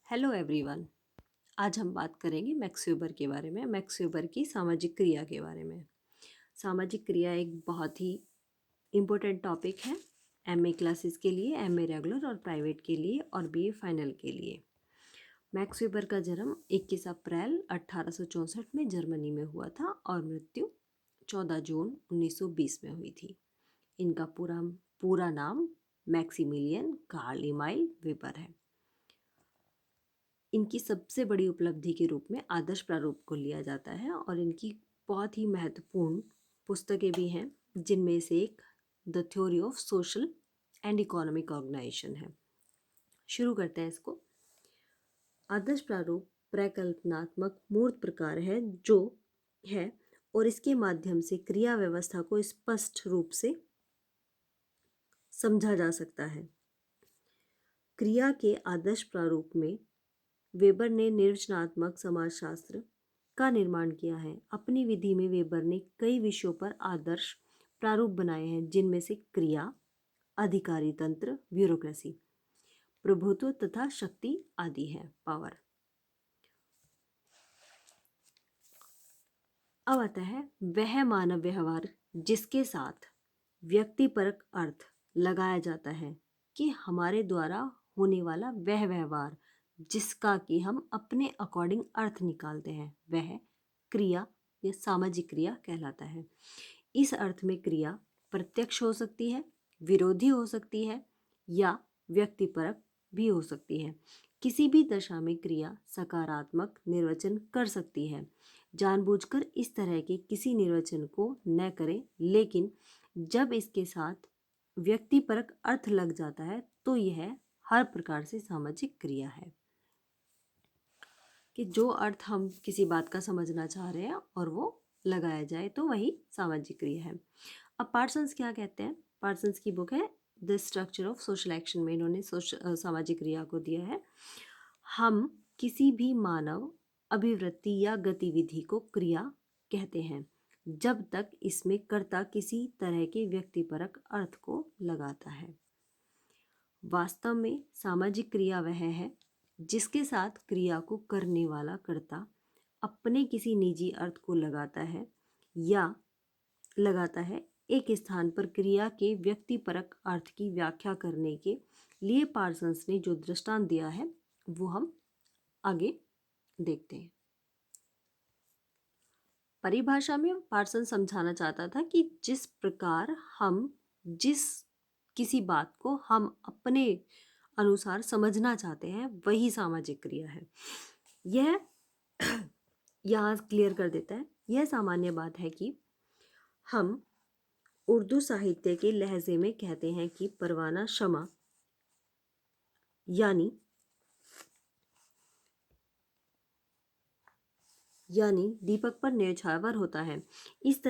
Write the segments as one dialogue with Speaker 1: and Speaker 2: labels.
Speaker 1: Hello everyone. आज हम बात करेंगे मैक्स वेबर के बारे में, मैक्स वेबर की सामाजिक क्रिया के बारे में। सामाजिक क्रिया एक बहुत ही इम्पोर्टेंट टॉपिक है एमए क्लासेस के लिए, एमए रेगुलर और प्राइवेट के लिए और बीए फाइनल के लिए। मैक्स वेबर का जन्म 21 अप्रैल 1864 में जर्मनी में हुआ था और मृत्यु 14 जून 1920 में हुई थी। इनका पूरा नाम मैक्सिमिलियन कार्ल इमाइल वेबर है। इनकी सबसे बड़ी उपलब्धि के रूप में आदर्श प्रारूप को लिया जाता है और इनकी बहुत ही महत्वपूर्ण पुस्तकें भी हैं, जिनमें से एक the theory of social and economic organization है। शुरू करते हैं इसको। आदर्श प्रारूप प्रकल्पनात्मक मूर्त प्रकार है जो है और इसके माध्यम से क्रिया व्यवस्था को स्पष्ट रूप से समझा जा सकता है। क्रिया के आदर्श प्रारूप में वेबर ने निर्वचनात्मक समाजशास्त्र का निर्माण किया है। अपनी विधि में वेबर ने कई विषयों पर आदर्श प्रारूप बनाए हैं, जिनमें से क्रिया, अधिकारी तंत्र, ब्यूरोक्रेसी, प्रभुत्व तथा शक्ति आदि है, पावर। अब आता है वह मानव व्यवहार जिसके साथ व्यक्तिपरक अर्थ लगाया जाता है कि हमारे द्वारा होने वाला वह व्यवहार जिसका कि हम अपने अकॉर्डिंग अर्थ निकालते हैं, वह क्रिया या सामाजिक क्रिया कहलाता है। इस अर्थ में क्रिया प्रत्यक्ष हो सकती है, विरोधी हो सकती है या व्यक्तिपरक भी हो सकती है। किसी भी दशा में क्रिया सकारात्मक निर्वचन कर सकती है। जानबूझकर इस तरह के किसी निर्वचन को न करें, लेकिन जब इसके साथ व्यक्तिपरक अर्थ लग जाता है तो यह हर प्रकार से सामाजिक क्रिया है। कि जो अर्थ हम किसी बात का समझना चाह रहे हैं और वो लगाया जाए तो वही सामाजिक क्रिया है। अब पार्सन्स क्या कहते हैं? पार्सन्स की बुक है the structure of social action में इन्होंने सामाजिक क्रिया को दिया है। हम किसी भी मानव अभिवृत्ति या गतिविधि को क्रिया कहते हैं जब तक इसमें कर्ता किसी तरह के व्यक्तिपरक अर्थ को लगाता है। वास्तव में सामाजिक क्रिया वह है जिसके साथ क्रिया को करने वाला कर्ता अपने किसी निजी अर्थ को लगाता है एक स्थान पर क्रिया के व्यक्तिपरक अर्थ की व्याख्या करने के लिए पार्सन्स ने जो दृष्टांत दिया है वो हम आगे देखते हैं। परिभाषा में पार्सन समझाना चाहता था कि जिस प्रकार हम किसी बात को हम अपने अनुसार समझना चाहते हैं वही सामाजिक क्रिया है। यह यहाँ क्लियर कर देता है। यह सामान्य बात है कि हम उर्दू साहित्य के लहजे में कहते हैं कि परवाना शमा यानी दीपक पर न्यौछावर होता है। इस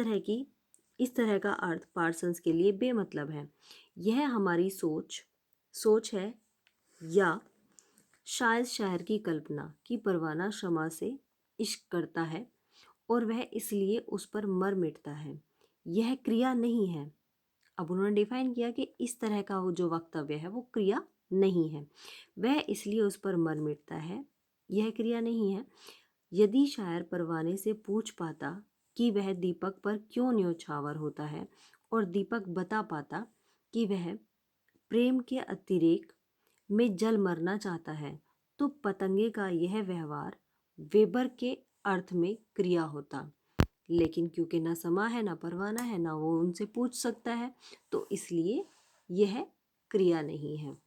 Speaker 1: तरह का अर्थ पार्सन्स के लिए बेमतलब है। यह हमारी सोच है या शायद शायर की कल्पना कि परवाना शमा से इश्क करता है और वह इसलिए उस पर मर मिटता है। यह क्रिया नहीं है। अब उन्होंने डिफाइन किया कि इस तरह का वो जो वक्तव्य है वो क्रिया नहीं है। वह इसलिए उस पर मर मिटता है, यह क्रिया नहीं है। यदि शायर परवाने से पूछ पाता कि वह दीपक पर क्यों न्यौछावर होता है और दीपक बता पाता कि वह प्रेम के अतिरेक में जल मरना चाहता है, तो पतंगे का यह व्यवहार वेबर के अर्थ में क्रिया होता। लेकिन क्योंकि ना समा है, ना परवाना है, ना वो उनसे पूछ सकता है, तो इसलिए यह क्रिया नहीं है।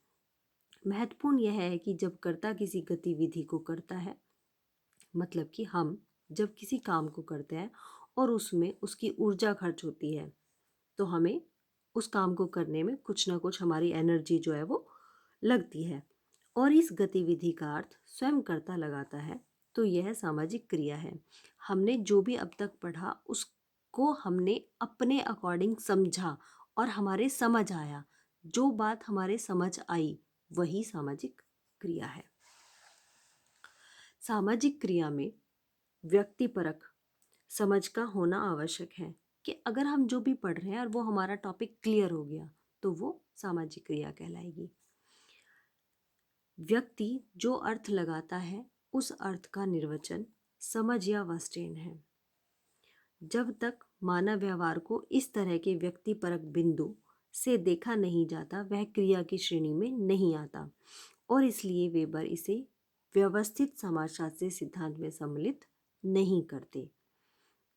Speaker 1: महत्वपूर्ण यह है कि जब कर्ता किसी गतिविधि को करता है, मतलब कि हम जब किसी काम को करते हैं और उसमें उसकी ऊर्जा खर्च होती है, तो हमें उस काम को करने में कुछ ना कुछ हमारी एनर्जी जो है वो लगती है और इस गतिविधि का अर्थ स्वयं कर्ता लगाता है, तो यह सामाजिक क्रिया है। हमने जो भी अब तक पढ़ा उसको हमने अपने अकॉर्डिंग समझा और हमारे समझ आया, जो बात हमारे समझ आई वही सामाजिक क्रिया है। सामाजिक क्रिया में व्यक्तिपरक समझ का होना आवश्यक है कि अगर हम जो भी पढ़ रहे हैं और वो हमारा टॉपिक क्लियर हो गया तो वो सामाजिक क्रिया कहलाएगी। व्यक्ति जो अर्थ लगाता है उस अर्थ का निर्वचन समझ या वस्टेन है। जब तक मानव व्यवहार को इस तरह के व्यक्तिपरक बिंदु से देखा नहीं जाता वह क्रिया की श्रेणी में नहीं आता, और इसलिए वेबर इसे व्यवस्थित समाजशास्त्रीय सिद्धांत में सम्मिलित नहीं करते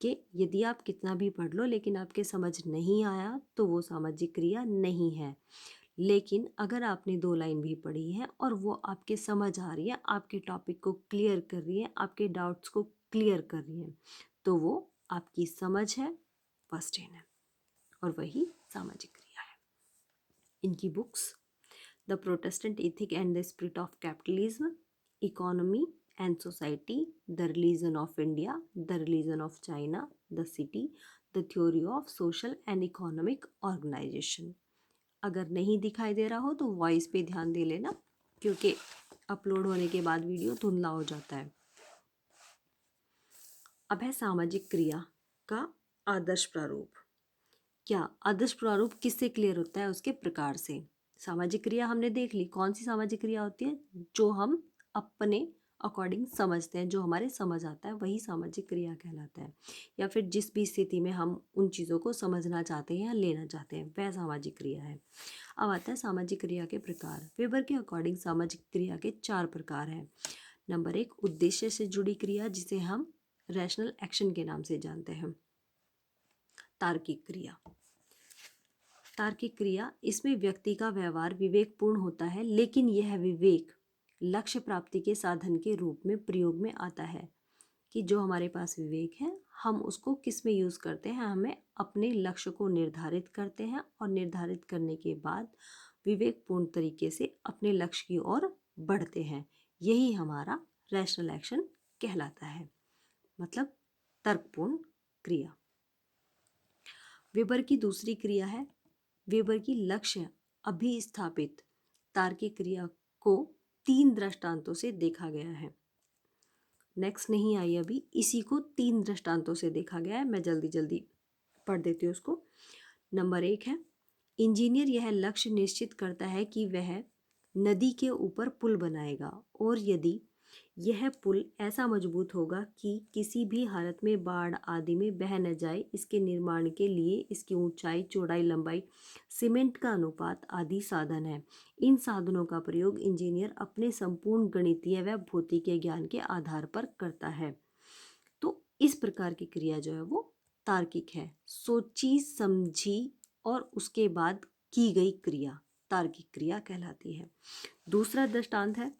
Speaker 1: कि यदि आप कितना भी पढ़ लो लेकिन आपके समझ नहीं आया तो वो सामाजिक क्रिया नहीं है। लेकिन अगर आपने 2 लाइन भी पढ़ी है और वो आपके समझ आ रही है, आपके टॉपिक को क्लियर कर रही है, आपके डाउट्स को क्लियर कर रही है, तो वो आपकी समझ है, वस्टेन है, और वही सामाजिक क्रिया है। इनकी books the Protestant ethic and the spirit of capitalism, economy and society, the religion of India, the religion of China, the city, the theory of social and economic organization. अगर नहीं दिखाई दे रहा हो तो वॉइस पे ध्यान दे लेना, क्योंकि अपलोड होने के बाद वीडियो धुंधला हो जाता है। अब है सामाजिक क्रिया का आदर्श प्रारूप। क्या आदर्श प्रारूप किससे क्लियर होता है? उसके प्रकार से। सामाजिक क्रिया हमने देख ली, कौन सी सामाजिक क्रिया होती है? जो हम अपने अकॉर्डिंग समझते हैं, जो हमारे समझ आता है, वही सामाजिक क्रिया कहलाता है। या फिर जिस भी स्थिति में हम उन चीज़ों को समझना चाहते हैं या लेना चाहते हैं, वह सामाजिक क्रिया है। अब आता है सामाजिक क्रिया के प्रकार। वेबर के अकॉर्डिंग सामाजिक क्रिया के 4 प्रकार हैं। नंबर 1, उद्देश्य से जुड़ी क्रिया, जिसे हम रैशनल एक्शन के नाम से जानते हैं। तार्किक क्रिया। तार्किक क्रिया, इसमें व्यक्ति का व्यवहार विवेकपूर्ण होता है, लेकिन यह विवेक लक्ष्य प्राप्ति के साधन के रूप में प्रयोग में आता है। कि जो हमारे पास विवेक है, हम उसको किस में यूज़ करते हैं? हमें अपने लक्ष्य को निर्धारित करते हैं, और निर्धारित करने के बाद विवेकपूर्ण तरीके से अपने लक्ष्य की ओर बढ़ते हैं। यही हमारा रैशनल एक्शन कहलाता है, मतलब तर्कपूर्ण क्रिया। वेबर की दूसरी क्रिया है, वेबर की लक्ष्य अभिस्थापित तार्किक क्रिया को 3 दृष्टांतों से देखा गया है। नेक्स्ट नहीं आई अभी, इसी को 3 दृष्टांतों से देखा गया है। मैं जल्दी जल्दी पढ़ देती हूँ उसको। नंबर 1 है, इंजीनियर यह लक्ष्य निश्चित करता है कि वह नदी के ऊपर पुल बनाएगा, और यदि यह पुल ऐसा मजबूत होगा कि किसी भी हालत में बाढ़ आदि में बह न जाए। इसके निर्माण के लिए इसकी ऊंचाई, चौड़ाई, लंबाई, सीमेंट का अनुपात आदि साधन है। इन साधनों का प्रयोग इंजीनियर अपने संपूर्ण गणितीय व भौतिकीय ज्ञान के आधार पर करता है। तो इस प्रकार की क्रिया जो है वो तार्किक है। सोची समझी और उसके बाद की गई क्रिया तार्किक क्रिया कहलाती है। दूसरा दृष्टांत है,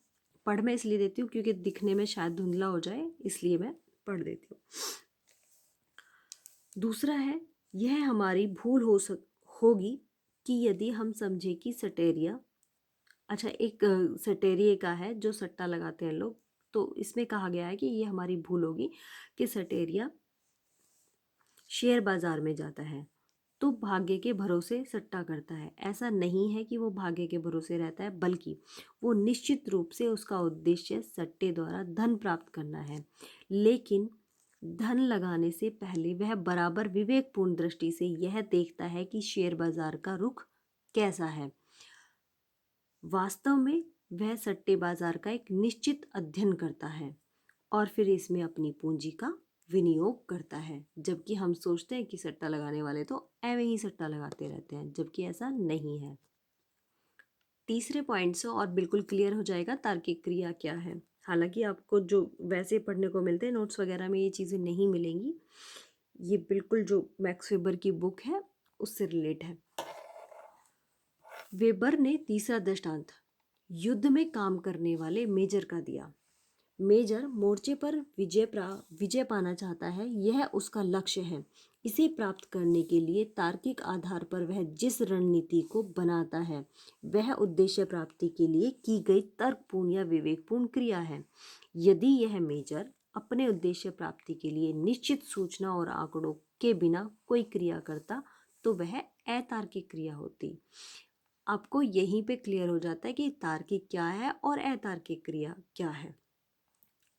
Speaker 1: पढ़ मैं इसलिए देती हूँ क्योंकि दिखने में शायद धुंधला हो जाए, इसलिए मैं पढ़ देती हूँ। दूसरा है, यह हमारी भूल होगी कि यदि हम समझे कि सटेरिया, अच्छा एक सटेरिए का है जो सट्टा लगाते हैं लोग, तो इसमें कहा गया है कि ये हमारी भूल होगी कि सटेरिया शेयर बाजार में जाता है तो भाग्य के भरोसे सट्टा करता है। ऐसा नहीं है कि वो भाग्य के भरोसे रहता है, बल्कि वो निश्चित रूप से उसका उद्देश्य सट्टे द्वारा धन प्राप्त करना है। लेकिन धन लगाने से पहले वह बराबर विवेकपूर्ण दृष्टि से यह देखता है कि शेयर बाजार का रुख कैसा है। वास्तव में वह सट्टे बाजार का एक निश्चित अध्ययन करता है और फिर इसमें अपनी पूंजी का विनियोग करता है। जबकि हम सोचते हैं कि सट्टा लगाने वाले तो ऐਵੇਂ ही सट्टा लगाते रहते हैं, जबकि ऐसा नहीं है। तीसरे पॉइंट से और बिल्कुल क्लियर हो जाएगा तार्किक क्रिया क्या है। हालांकि आपको जो वैसे पढ़ने को मिलते हैं नोट्स वगैरह में ये चीज़ें नहीं मिलेंगी, ये बिल्कुल जो मैक्स वेबर की बुक है उससे रिलेट है। वेबर ने तीसरा दृष्टांत युद्ध में काम करने वाले मेजर का दिया। मेजर मोर्चे पर विजय पाना चाहता है, यह उसका लक्ष्य है। इसे प्राप्त करने के लिए तार्किक आधार पर वह जिस रणनीति को बनाता है वह उद्देश्य प्राप्ति के लिए की गई तर्कपूर्ण या विवेकपूर्ण क्रिया है। यदि यह मेजर अपने उद्देश्य प्राप्ति के लिए निश्चित सूचना और आंकड़ों के बिना कोई क्रिया करता तो वह अतार्किक क्रिया होती। आपको यहीं पे क्लियर हो जाता है कि तार्किक क्या है और अतार्किक क्रिया क्या है।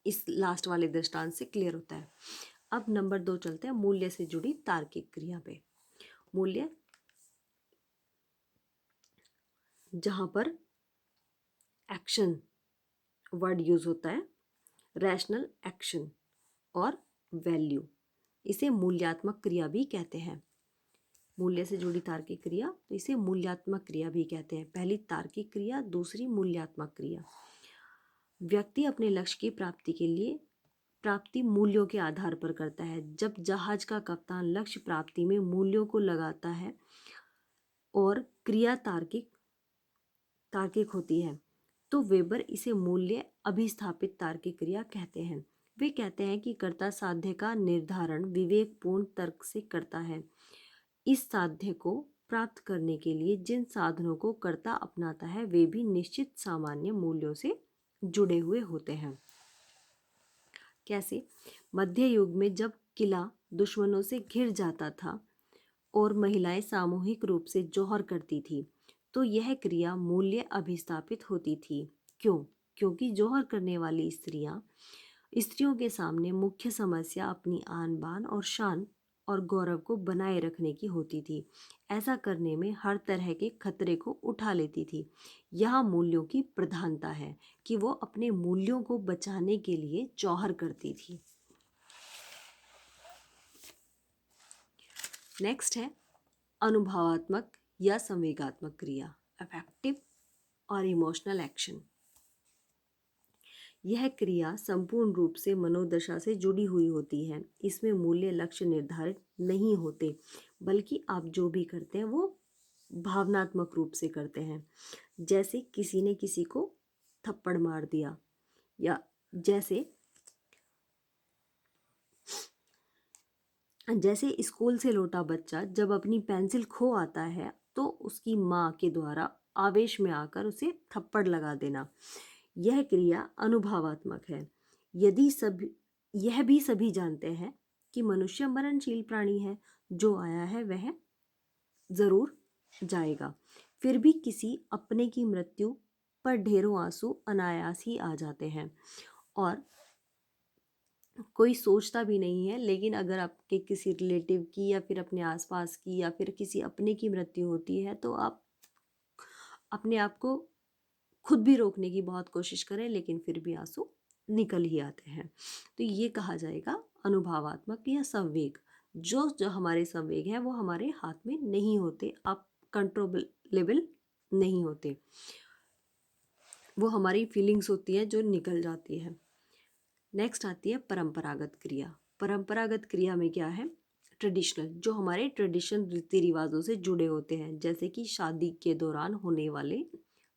Speaker 1: इस लास्ट वाले दृष्टांत से क्लियर होता है। अब नंबर 2 चलते हैं, मूल्य से जुड़ी तार्किक क्रिया पे। मूल्य, जहां पर एक्शन वर्ड यूज होता है रैशनल एक्शन और वैल्यू। इसे मूल्यात्मक क्रिया भी कहते हैं। मूल्य से जुड़ी तार्किक क्रिया, तो इसे मूल्यात्मक क्रिया भी कहते हैं। पहली तार्किक क्रिया, दूसरी मूल्यात्मक क्रिया। व्यक्ति अपने लक्ष्य की प्राप्ति के लिए प्राप्ति मूल्यों के आधार पर करता है। जब जहाज का कप्तान लक्ष्य प्राप्ति में मूल्यों को लगाता है और क्रिया तार्किक होती है, तो वेबर इसे मूल्य अभिस्थापित तार्किक क्रिया कहते हैं। वे कहते हैं कि कर्ता साध्य का निर्धारण विवेकपूर्ण तर्क से करता है। इस साध्य को प्राप्त करने के लिए जिन साधनों को कर्ता अपनाता है वे भी निश्चित सामान्य मूल्यों से जुड़े हुए होते हैं। कैसे? मध्य युग में जब किला दुश्मनों से घिर जाता था और महिलाएं सामूहिक रूप से जौहर करती थी, तो यह क्रिया मूल्य अभिस्थापित होती थी। क्यों? क्योंकि जौहर करने वाली स्त्रियों के सामने मुख्य समस्या अपनी आन बान और शान और गौरव को बनाए रखने की होती थी। ऐसा करने में हर तरह के खतरे को उठा लेती थी। यहाँ मूल्यों की प्रधानता है कि वो अपने मूल्यों को बचाने के लिए जौहर करती थी। नेक्स्ट है अनुभवात्मक या संवेगात्मक क्रिया, अफेक्टिव और इमोशनल एक्शन। यह क्रिया संपूर्ण रूप से मनोदशा से जुड़ी हुई होती है। इसमें मूल्य लक्ष्य निर्धारित नहीं होते, बल्कि आप जो भी करते हैं वो भावनात्मक रूप से करते हैं। जैसे किसी ने किसी को थप्पड़ मार दिया, या जैसे स्कूल से लौटा बच्चा जब अपनी पेंसिल खो आता है तो उसकी माँ के द्वारा आवेश में आकर उसे थप्पड़ लगा देना, यह क्रिया अनुभवात्मक है। यह भी सभी जानते हैं कि मनुष्य मरणशील प्राणी है, जो आया है वह जरूर जाएगा। फिर भी किसी अपने की मृत्यु पर ढेरों आंसू अनायास ही आ जाते हैं और कोई सोचता भी नहीं है। लेकिन अगर आपके किसी रिलेटिव की या फिर अपने आसपास की या फिर किसी अपने की मृत्यु होती है तो आप अपने आप को खुद भी रोकने की बहुत कोशिश करें, लेकिन फिर भी आंसू निकल ही आते हैं। तो ये कहा जाएगा अनुभवात्मक या संवेग। जो हमारे संवेग हैं वो हमारे हाथ में नहीं होते, आप कंट्रोलेबल नहीं होते, वो हमारी फीलिंग्स होती है जो निकल जाती है। नेक्स्ट आती है परंपरागत क्रिया। परंपरागत क्रिया में क्या है? ट्रेडिशनल, जो हमारे ट्रेडिशन रीति रिवाजों से जुड़े होते हैं, जैसे कि शादी के दौरान होने वाले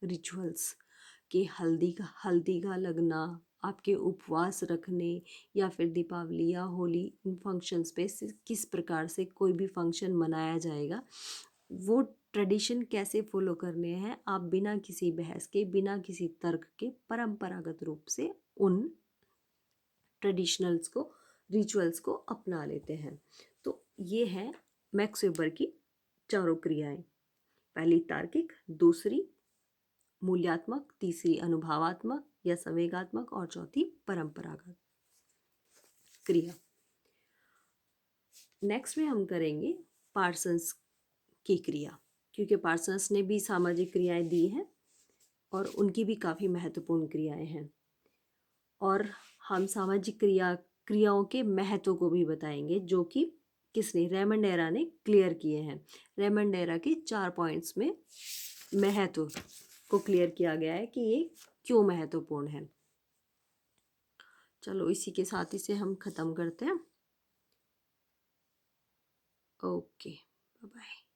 Speaker 1: रिचुअल्स के हल्दी का लगना, आपके उपवास रखने, या फिर दीपावली या होली इन फंक्शंस पे किस प्रकार से कोई भी फंक्शन मनाया जाएगा, वो ट्रेडिशन कैसे फॉलो करने हैं, आप बिना किसी बहस के बिना किसी तर्क के परंपरागत रूप से उन ट्रेडिशनल्स को रिचुअल्स को अपना लेते हैं। तो ये है मैक्स वेबर की चारों क्रियाएं। पहली तार्किक, दूसरी मूल्यात्मक, तीसरी अनुभवात्मक या संवेगात्मक और चौथी परंपरागत क्रिया। नेक्स्ट में हम करेंगे पार्सन्स की क्रिया, क्योंकि पार्सन्स ने भी सामाजिक क्रियाएं दी हैं और उनकी भी काफ़ी महत्वपूर्ण क्रियाएं हैं। और हम सामाजिक क्रियाओं के महत्व को भी बताएंगे, जो कि किसने, रेमंड एरा ने क्लियर किए हैं। रेमंड एरा के 4 पॉइंट्स में महत्व को क्लियर किया गया है कि ये क्यों महत्वपूर्ण है। चलो इसी के साथ इसे हम ख़त्म करते हैं। Okay, bye bye.